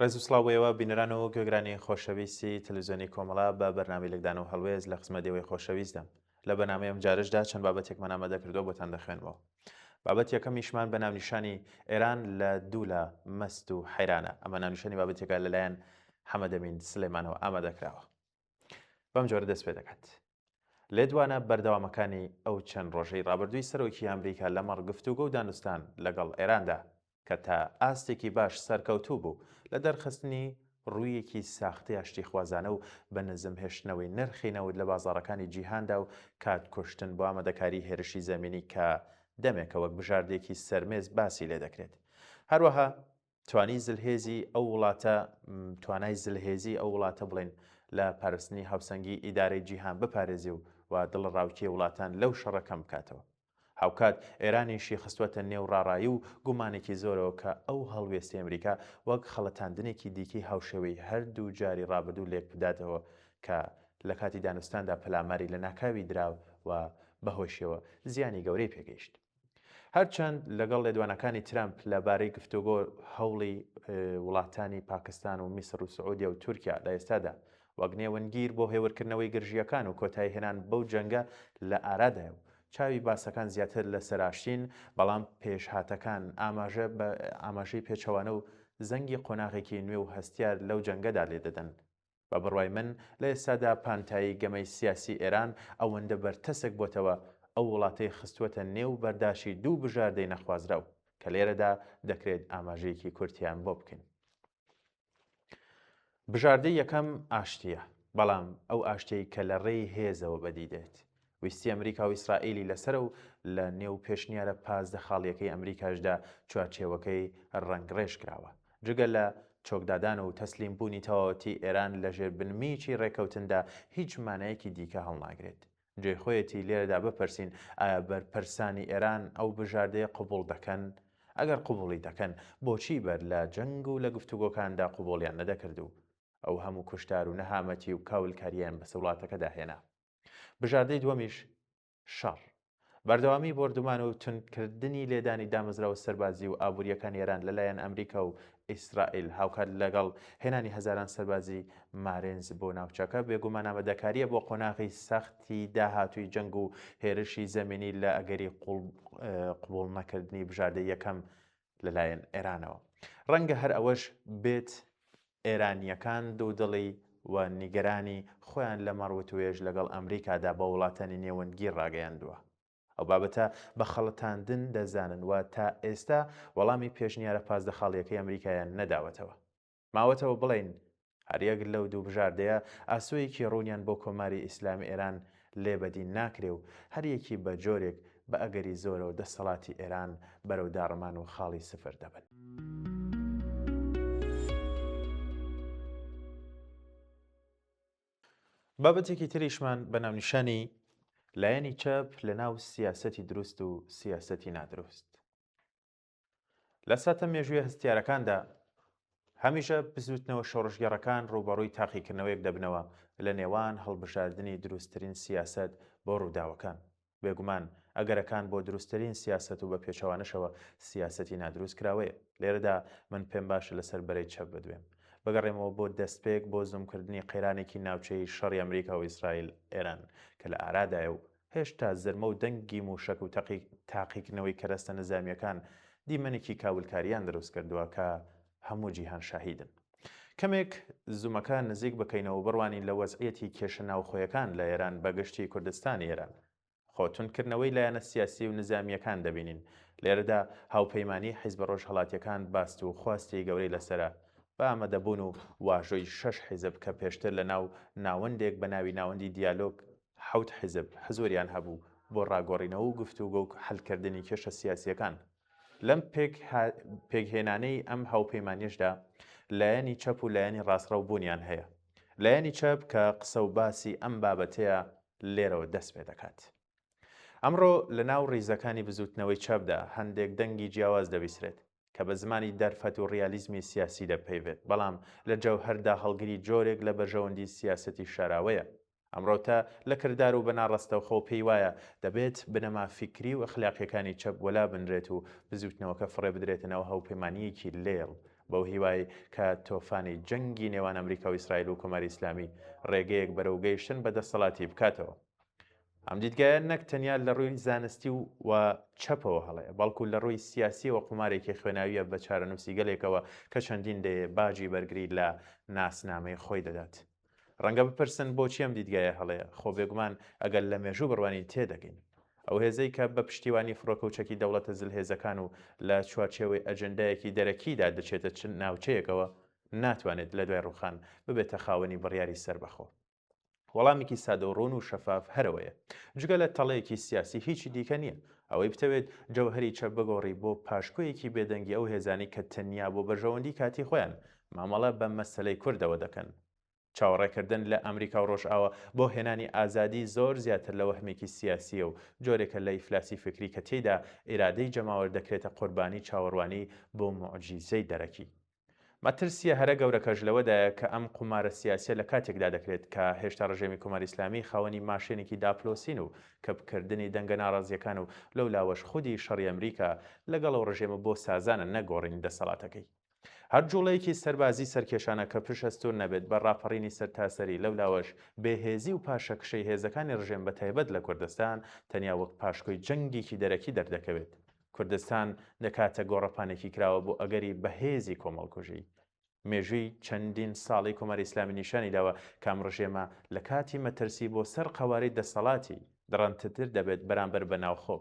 ڕێز و سڵاوەوە بینەرانەوە گوێگرانی خۆشەویستی تەلەڤیزیۆنی کۆمەڵا بە بەرنامەی لەگدان و هەڵوێز لە قسمەتەوەی خۆشەویستدەم لە بەنامەیەم جارشدا چەند بابەتێکمان ئامادەکردەوە بۆتان دەخوێنەوە. بابەت یەکەمیشمان بە ناونیشانی ئێران لە دوولە مەست و حەیرانە. ئەمە ناونیشانی بابەتێکە لەلایەن حەمەدەمین سلێمانەوە ئامادەکراوە. بەم جۆرە دەست پێ دەکات. لێدوانە بەردەوامەکانی ئەو چەند ڕۆژەی ڕابردووی سەرۆکی ئەمریکا لەمەڕ گفتوگۆ و دانوستان لەگەڵ ئێراندا کە تا ئاستێکی باش سەرکەوتوو بوو لە دەرخستنی ڕوویەکی ساختەی ئاشتی خوازانە و بە نزمهێشتنەوەی نرخی نەوت لە بازاڕەکانی جیهاندا و کات کوشتن بۆ ئامادەکاری هێرشی زەمینی کە دەمێکە وەک بژاردێکی سەرمێز باسی لێ دەکرێت. هەروەها توانای زلهێزی ئەو وڵاتە بڵێن لە پاراستنی هاوسەنگی ئیدارەی جیهان بپارێزی و دڵڕاوکی وڵاتان لەو شەڕەکەم بکاتەوە. هاوکات ئێرانیشی خستوەتە نێو ڕاڕایی و گومانێکی زۆرەوە کە ئەو هەڵوێستی ئەمریکا وەک خەڵەتاندنێکی دیکەی هاوشێوەی هەردوو جاری ڕابردوو لێک بداتەوە کە لە کاتی دانوستاندا پەلاماری لە ناکاوی دراو و بەهۆشیەوە زیانی گەورەی پێگەیشت. هەرچەند لەگەڵ لێدوانەکانی ترامپ لەبارەی گفتوگۆ هەوڵی وڵاتانی پاکستان و میسر و سعودیا و تورکیا لە ئێستادا وەک نێوەنگیر بۆ هێورکردنەوەی گرژیەکان و کۆتایی هێنان بەو جەنگە لە ئارادایە و چاوی باسەکان زیاتر لە سەراشتین، بەڵام پێشهاتەکان ئاماژەی پێچەوانە و زەنگی قۆناغێکی نوێ و هەستیار لەو جەنگەدا لێدەدەن. بە بڕوای من لە ئێستادا پانتایی گەمەی سیاسی ئێران ئەوەندە بەرتەسک بۆتەوە ئەو وڵاتەی خستووەتە نێو بەرداشی دوو بژاردەی نەخوازراو کە لێرەدا دەکرێت ئاماژەیەکی کورتیان بۆ بکەین. بژاردەی یەکەم ئاشتیە، بەڵام ئەو ئاشتەی کە لە ڕێی هێزەوە بەدی دێت. ویستی ئەمریکا و ئیسرائیلی لەسەر و لە نێو پێشنیارە پازدە خاڵیەکەی ئەمریکاشدا چوارچێوەکەی ڕەنگڕێژ کراوە. جگە لە چۆکدادان و تەسلیمبوونی تەواوەتی ئێران لە ژێر بنمیکی ڕێکەوتندا هیچ مانایەکی دیکە هەڵناگرێت. جێخۆیەتی لێرەدا بپرسین ئایا بەرپرسانی ئێران ئەو بژاردەیە قبوڵ دەکەن؟ ئەگەر قبوڵی دەکەن بۆچی بەر لە جەنگ و لە گفتوگۆکاندا قبوڵیان نەدەکرد و ئەو هەموو کوشتار و نەهامەتی و کاولکاریان بە سەوڵاتەکەدا هێنا. بژاردەی دووەمیش شەڕ، بەردەوامی بردومان و تونکردنی لێدانی دامەزراوە سەربازی و ئابوووریەکان ئێران لەلایەن ئەمریکا و ئیسرائیل هاوکات لەگەڵ هێنانی هەزاران سەربازی مارێنز بۆ ناوچەکە بێگومان ئامادەکاریە بۆ قۆناغی سەختی داهاتووی جەنگ و هێرشی زەمینی لە ئەگەری قبوڵ نەکردنی بژاردەی یەکەم لەلایەن ئێرانەوە. ڕەنگە هەر ئەوەش بێت ئێرانیەکان دوودڵی و نیگەرانی خۆیان لە مەڕوتوێژ لەگەڵ ئەمریکادا بە وڵاتانی نێوەندگیر ڕاگەیاندووە. ئەو بابەتە بە خەڵەتاندن دەزانن و تا ئێستا وەڵامی پێشنیارە پازدە خاڵیەکەی ئەمریکایان نەداوەتەوە. ماوەتەوە بڵێن هەریەک لەو دوو بژاردەیە ئاسۆیەکی ڕوونیان بۆ کۆماری ئیسلامی ئێران لێبەدی ناکرێ و هەریەکی بە جۆرێک بە ئەگەری زۆرە و دەسەڵاتی ئێران بەرەو داڕمان و خاڵی سفر دەبن. بابەتێکی تریشمان بە ناونیشانی لایەنی چەپ لە ناو سیاسەتی دروست و سیاسەتی نادروست. لە ساتە مێژوویە هەستیارەکاندا هەمیشە بزوتنەوە شۆڕژگەڕەکان ڕووبەڕووی تاقیکردنەوەیەک دەبنەوە لە نێوان هەڵبژاردننی دروستترین سیاسەت بۆ ڕووداوەکان. بێگومان ئەگەرەکان بۆ دروستترین سیاسەت و بە پێچەوانشەوە سیاسەتی نادروست کراوەیە. لێرەدا من پێم باشە لەسەر بەرەی چەپ بدوێم. بگەڕێمەوە بۆ دەستپێک بۆ زومکردنی قەیرانێکی ناوچەی شەڕی ئەمریکا و ئیسرائیل ئێران کە لە ئارادایە و هێشتا زرمە و دەنگی موشک و تاقیکردنەوەی کەرەستە نەزامیەکان دیمەنێکی کاولکاریان دروست کردووە کە هەموو جیهان شاهیدن. کەمێک زوومەکە نزیک بکەینەوە بڕوانین لە وەزعیەتی کێشە ناوخۆیەکان لە ئێران بەگشتی کوردستانی ئێران. خۆتونکردنەوەی لایەنە سیاسی و نزامیەکان دەبینین. لێرەدا هاوپەیمانی حیزب ڕۆژهەڵاتیەکان باست و خواستی گەورەی لەسرە بە ئامادەبوون و واژۆی 6 حیزب کە پێشتر لە ناوەندێک بە ناوی ناوەندی دیالۆگ 7 حیزب حزوریان هەبوو بۆ ڕاگۆڕینەوە و گفتوگۆ و حەلکردنی کێشە سیاسیەکان. لەم پێکهێنانەی ئەم هاوپەیمانیشدا لایەنی چەپ و لایەنی ڕاستڕەو بوونیان هەیە. لایەنی چەپ کە قسە و باسی ئەم بابەتەیە لێرەوە دەست پێ دەکات. ئەمڕۆ لە ناو ڕیزەکانی بزوتنەوەی چەپدا هەندێک دەنگی جیاواز دەبیسرێت کە بە زمانی دەرفەت و ڕیالیزمی سیاسی دەپەیوێت، بەڵام لە جەوهەردا هەڵگری جۆرێک لە بەرژەوەندی سیاسەتی شاراوەیە. ئەمڕۆ تا لە کردار و بەناڕەستەوخۆ پێی وایە دەبێت بنەما فیکری و ئەخلاقیەکانی چەپ وەلا بنرێت و بزوتنەوەکە فڕێ بدرێتنەوە هاوپەیمانیەکی لێڵ بەو هیوای کە تۆفانی جەنگی نێوان ئەمریکا و ئیسرائیل و کۆماری ئیسلامی ڕێگەیەک بەرەو گەیشتن بە دەسەڵاتی بکاتەوە. ئەم دیدگایە نەک تەنیا لە ڕووی زانستی و چەپەوە هەڵەیە، بەڵکو لە ڕووی سیاسیەوە قومارێکی خوێناویە بە چارەنووسی گەلێکەوە کە چەندین دەیە باجی بەرگری لە ناسنامەی خۆی دەدات. ڕەنگە بپرسن بۆچی ئەم دیدگایە هەڵەیە، خۆ بێگومان ئەگەر لە مێژوو بڕوانی تێدەگەین. ئەو هێزەی کە بە پشتیوانی فڕۆکەوچەکی دەوڵەتە زلهێزەکان و لە چوارچێوەی ئەجەندایەکی دەرەکیدا دەچێتە ناوچەیەکەوە ناتوانێت لە دوای ڕووخان ببێتە خاوەنی بڕیاری سەربەخۆ. وەڵامێکی سادە و ڕوون و شەفاف هەرەوەیە، جگە لە تەڵەیەکی سیاسی هیچی دیکە نییە. ئەوەی بتەوێت جەوهەری چەپ بگۆڕی بۆ پاشکۆیەکی بێدەنگی ئەو هێزانی کە تەنیا بۆ بەرژەوەندی کاتی خۆیان مامەڵە بە مەسەلەی کوردەوە دەکەن. چاوەڕێکردن لە ئەمریکا و ڕۆژئاوە بۆ هێنانی ئازادی زۆر زیاتر لە وەهمێکی سیاسیە و جۆرێکە لە ئیفلاسی فکری کە تێیدا ئێرادەی جەماوەر دەکرێتە قوربانی چاوەڕوانی بۆ موعجیزەی دەرەکی. مەترسیە هەرە گەورەکەش لەوەدایە کە ئەم قومارە سیاسیە لە کاتێکدا دەکرێت کە هێشتا ڕژێمی کۆماری ئیسلامی خاوەنی ماشێنێکی داپلۆسین و کە بکردنی دەنگە ناڕازیەکان و لەو لاوەش خودی شەڕی ئەمریکا لەگەڵ ئەو ڕژێمە بۆ سازانە نەگۆڕین دەسەڵاتەکەی. هەر جوڵەیەکی سەربازی سەرکێشانە کە پشەستور نەبێت بە ڕاپەڕینی سەرتاسەری لەو لاوەش بێهێزی و پاشەکشەی هێزەکانی ڕژێم بە تایبەت لە کوردستان تەنیا وەک پاشکۆی جەنگێکی دەرەکی دەردەکەوێت. کوردستان دەکاتە گۆڕەپانێکی کراوە بۆ ئەگەری بەهێزی کۆمەڵکوژی. مێژووی چەندین ساڵی کۆماری ئیسلامی نیشانی داوە کام ڕژێمە لە کاتی مەترسی بۆ سەر قەواری دەسەڵاتی دڕەنتتر دەبێت بەرامبەر بە ناوخۆ.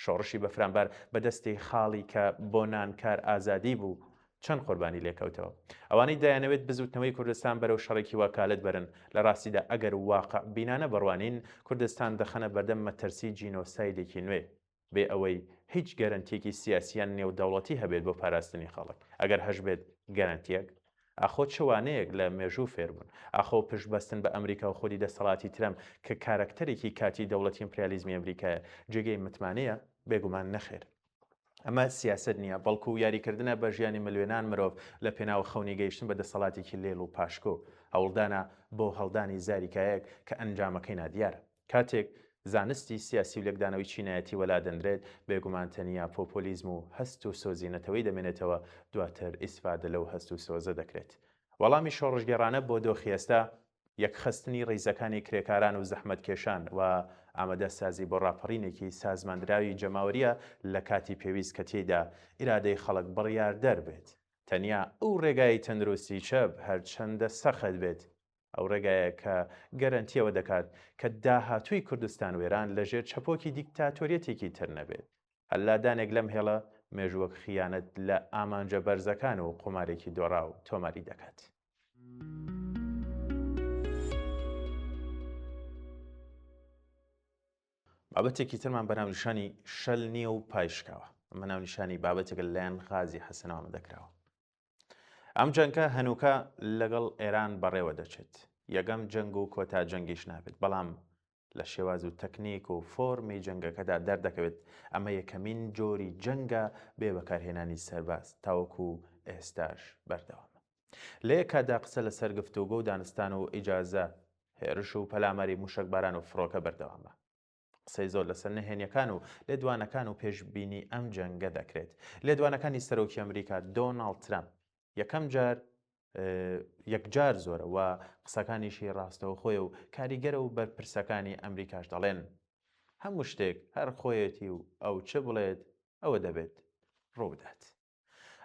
شۆڕشی بەفرامبەر بەدەستی خاڵی کە بۆ نانکار ئازادی بوو چەند قوربانی لێکەوتەوە. ئەوانەی دایانەوێت بزوتنەوەی کوردستان بەرەو شەڕێکی واکالت بەرن لە ڕاستیدا ئەگەر واقع بینانە بڕوانین کوردستان دەخەنە بەردەم مەترسی جینۆسایدێکی نوێ بێ ئەوەی هیچ گەرنتێکی سیاسیان نێودەوڵەتی هەبێت بۆ پاراستنی خەڵک. ئەگەر هەش بێت گەرنتیەک ئاخۆ چوانەیەک لە مێژوو فێربوون، ئاخۆ پشتبەستن بە ئەمریکا و خودی دەسەڵاتی ترەم کە کارکتەرێکی کاتی دەوڵەتی ئیمپریالیزمی ئەمریکایە جێگەی متمانەیە بێگومان نەخێر. ئەمە سیاست نییە، بەڵکو و یاریکردنە بە ژیانی ملیۆنان مرۆڤ لە پێناو خەونی گەیشتن بە دەسەڵاتێکی لێڵ و پاشکۆ، هەوڵدانە بۆ هەڵدانی زاریکایەک کە ئەنجامەکەی نادیارە. کاتێک زانستی سیاسی و لەگدانەوەی چینایەتی وەلادەندرێت بێگومان تەنیا پۆپۆلیزم و هەست و سۆزینەتەوەی دەمێنێتەوە، دواتر ئیسفادە لەو هەست و سۆزە دەکرێت. وەڵامی شۆڕژگێڕانە بۆ دۆخی ئێستا یەکخستنی ڕیزەکانی کرێکاران و زەحمەتکێشان و ئامادە سازی بۆ ڕاپەڕینێکی سازماندراوی جەماوەریە لە کاتی پێویست کە تێیدا ئیرادەی خەڵک بڕیاردەر بێت. تەنیا ئەو ڕێگای تەندروستی چەپ هەرچەندە سەخت بێت، ئەو ڕێگایە کە گەرنتیەوە دەکات کە داهاتووی کوردستان وێران لەژێر چەپۆکی دیکتاتۆریەتێکی تر نەبێت. هەلادانێک لەم هێڵە مێژووەک خیانەت لە ئامانجە بەرزەکان و قومارێکی دۆڕا و تۆماری دەکات. بابەتێکی ترمان بەناونیشانی شەل نییە و پایشکاوە. ئەمە ناونیشانی بابەتێک لەلایەن غازی حەسەنەوە دەکراوە. ئەم جەنگە هەنووکە لەگەڵ ئێران بەڕێوە دەچێت. یەکەم جەنگ و کۆتا جەنگیش نابێت، بەڵام لە شێواز و تەکنیک و فۆرمی جەنگەکەدا دەردەکەوێت ئەمە یەکەمین جۆری جەنگە بێ بەکارهێنانی سەرباز تاوەکو ئێستاش بەردەوامە. لە یەکادا قسە لەسەر گفتوگۆ و دانستان و ئیجازە هێرش و پەلاماری موشکباران و فڕۆکە بەردەوامە. قسەی زۆر لەسەر نەهێنیەکان و لێدوانەکان و پێشبینی ئەم جەنگە دەکرێت. لێدوانەکانی سەرۆکی ئەمریکا دۆناڵد ترامپ یەکجار زۆرە و قسەکانیشی ڕاستەوە خۆی و کاریگەرە و بەرپرسەکانی ئەمریکاش دەڵێن هەموو شتێک هەر خۆیەتی و ئەو چ بڵێت ئەوە دەبێت ڕوودات.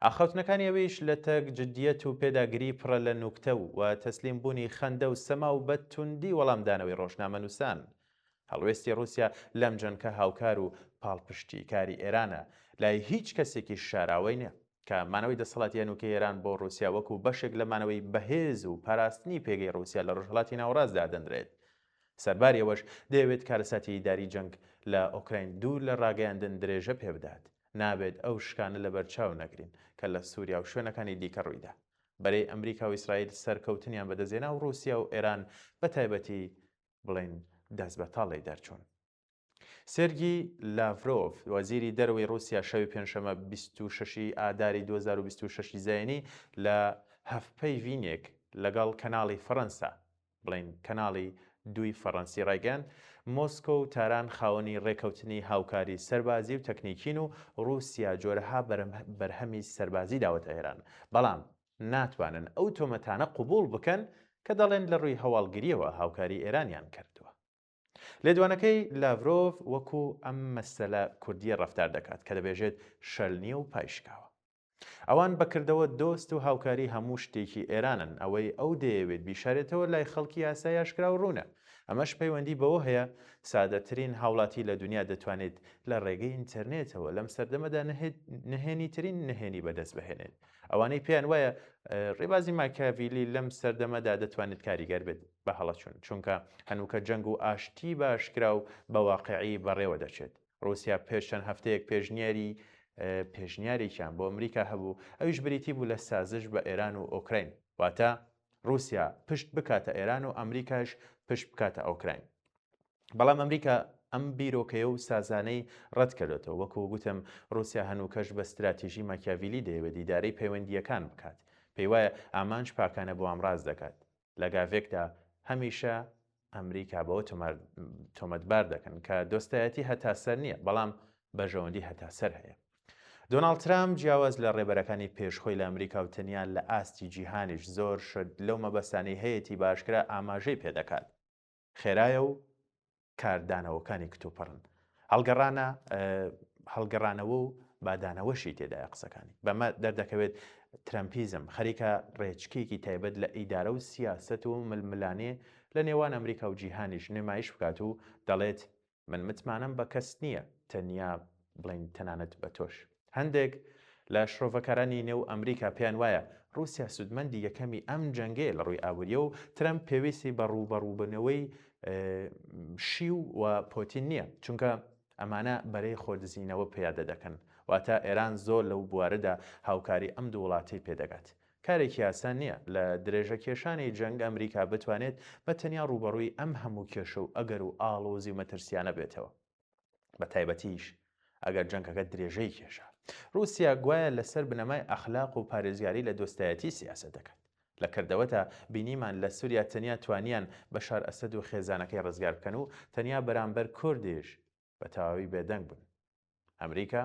ئاخەوتنەکانی ئەوەیش لە تەک جدیەت و پێداگیری پڕە لە نوکتە و تەسلیم بوونی خەندە و سەما و بە توندی وەڵامدانەوەی ڕۆژنامەنووسان. هەڵوێستی رووسیا لەم جەنگە هاوکار و پاڵپشتی کاری ئێرانە، لای هیچ کەسێکی شاراوەی نیە کە مانەوەی دەسەڵاتی هەنووکەی ئێران بۆ رووسیا وەکو بەشێک لە مانەوەی بەهێز و پاراستنی پێگەی رووسیا لە ڕۆژهەڵاتی ناوەڕاستدا دەنرێت. سەرباریەوەش دەیەوێت کارەساتی ئیداری جەنگ لە ئۆکراین دوور لە ڕاگەیاندن درێژە پێ بدات. نابێت ئەو شکانە لە بەرچاو نەگرین کە لە سووریا و شوێنەکانی دیکە ڕوویدا. بەرەی ئەمریکا و ئیسرائیل سەرکەوتنیان بەدەزێنا و رووسیا و ئێران بە تایبەتی بڵێن دەست بەتاڵی دەرچوون. سێرگی لاڤرۆڤ وەزیری دەرەوەی رووسیا شەوی پێنجشەمە 26 ئاداری 2026 زاینی لە هەفپەیڤینێک لەگەڵ کەناڵی فەڕەنسا بڵێن کەناڵی 2 فەڕەنسی ڕایگەیاند مۆسکۆ و تاران خاوەنی ڕێکەوتنی هاوکاری سەربازی و تەکنیکین و رووسیا جۆرەها بەرهەمی سەربازی داوەتە ئێران بەڵام ناتوانن ئەو تۆمەتانە قوبوڵ بکەن کە دەڵێن لە ڕووی هەواڵگیریەوە هاوکاری ئێرانیان کردووە. لێدوانەکەی لاڤرۆڤ وەکو ئەم مەسەلە کوردیە ڕەفتار دەکات کە دەبێژێت شەلنیە و پایشکاوە. ئەوان بەکردەوە دۆست و هاوکاری هەموو شتێکی ئێرانن ئەوەی ئەو دەیەوێت بیشارێتەوە لای خەڵکی یاسای ئاشکرا و ڕوونە. ئەمەش پەیوەندی بەوە هەیە سادەترین هاوڵاتی لە دنیا دەتوانێت لە ڕێگەی ئینتەرنێتەوە لەم سەردەمەدا نهێنی ترین نهێنی بەدەست بهێنێت. ئەوانەی پێیان وایە ڕێبازی ماکیاڤیلی لەم سەردەمەدا دەتوانێت کاریگەر بێت بە هەڵەچوون چونکە هەنووکە جەنگ و ئاشتی باشکرا و بە واقعی بەڕێوە دەچێت. رووسیا پێش چەند هەفتەیەک پێشنیارێکیان بۆ ئەمریکا هەبوو ئەویش بریتی بوو لە سازش بە ئێران و ئۆکراین واتە رووسیا پشت بکاتە ئێران و ئەمریکاش پشت بکاتە ئۆکراین. بەڵام ئەمریکا ئەم بیرۆکەیە و سازانەی ڕەت کردێتەوە وەکو گوتم رووسیا هەنووکەش بە استراتیژی ماکیاڤیلی دەیەوێت دیدارەی پەیوەندیەکان بکات پێی وایە ئامانج پاکانە بۆ ئەمڕاز دەکات لە گاڤێکدا هەمیشە ئەمریکا بەوە تۆمەتبار دەکەن کە دۆستایەتی هەتاسەر نییە بەڵام بەژەوەندی هەتاسەر هەیە. دۆناڵد ترامپ جیاواز لە ڕێبەرەکانی پێشخۆی لە ئەمریکا و تەنیا لە ئاستی جیهانیش زۆر شت لەو مەبەستانەی هەیەی باشکرا ئاماژەی پێدەکات خێرایە و کاردانەوەکانی کتوپەڕن هەڵگەڕانەوە و بادانەوەشی تێدایە قسەکانی بەمە دەردەکەوێت ترەمپیزم خەریکە ڕێچکێکی تایبەت لە ئیدارە و سیاست و ململانێ لە نێوان ئەمریکا و جیهانیش نمایش بکات و دەڵێت من متمانم بە کەس نییە تەنیا بڵین تەنانەت بە تۆش. هەندێک لە شرۆڤەکارانی نێو ئەمریکا پێیان وایە رووسیا سودمەندی یەکەمی ئەم جەنگەیە لە ڕووی ئاوریە و ترەمپ پێویستی بە ڕووبەڕووبنەوەی شیو و پۆتین نییە چونکە ئەمانە بەرەی خۆدزینەوە پیادە دەکەن واتە ئێران زۆر لەو بوارەدا هاوکاری ئەم دوو وڵاتی پێدەگات. کارێکی ئاسان نییە لە درێژە کێشانی جەنگ ئەمریکا بتوانێت بە تەنیا ڕوبەڕووی ئەم هەموو کێشە و ئەگەر و ئاڵۆزی و مەترسیانە بێتەوە بە تایبەتیش ئەگەر جەنگەکە درێژەی کێشە. رووسیا گوایە لەسەر بنەمای ئەخلاق و پارێزگاری لە دۆستایەتی سیاسەت دەکات. لە کردەوەتە بینیمان لە سووریا تەنیا توانیان بەشار ئەسەد و خێزانەکەی ڕزگار بکەن و تەنیا بەرامبەر کوردیش بە تەواوی بێدەنگ بوون. ئەمریکا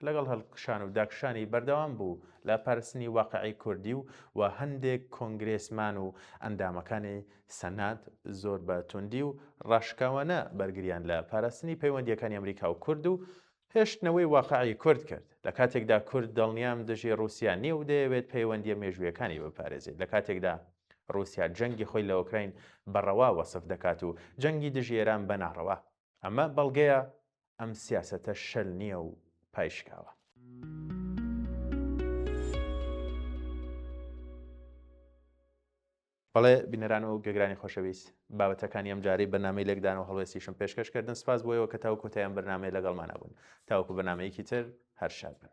لەگەڵ هەڵکشان و داکشانی بەردەوام بوو لە پارێزنی واقعی کوردی و هەندێک کۆنگرێسمان و ئەندامەکانی سەنات زۆر بە توندی و ڕاشکاوانە بەرگریان لە پاراستنی پەیوەندیەکانی ئەمریکا و کورد و هێشتنەوەی واقعی کورد کرد. لە کاتێکدا کورد دڵنیام دژی رووسیا نییە و دەیەوێت پەیوەندیە مێژوویەکانی بپارێزێت لە کاتێکدا رووسیا جەنگی خۆی لە ئۆکراین بەڕەوا وەسف دەکات و جەنگی دژی ئێران بە ناڕەوا. ئەمە بەڵگەیە ئەم سیاسەتە شەل نییە و پایشکاوە. بەڵێ بینەران و گەگرانی خۆشەویست بابەتەکانی ئەم جارەی بەنامەی لێکدان و هەڵوێستیشم پێشکەشکردن سپاس بۆیەوە کە تاوکو تەیان بەرنامەی لەگەڵمانە بوون تاوکو بەنامەیەکی تر هەر شاد بن.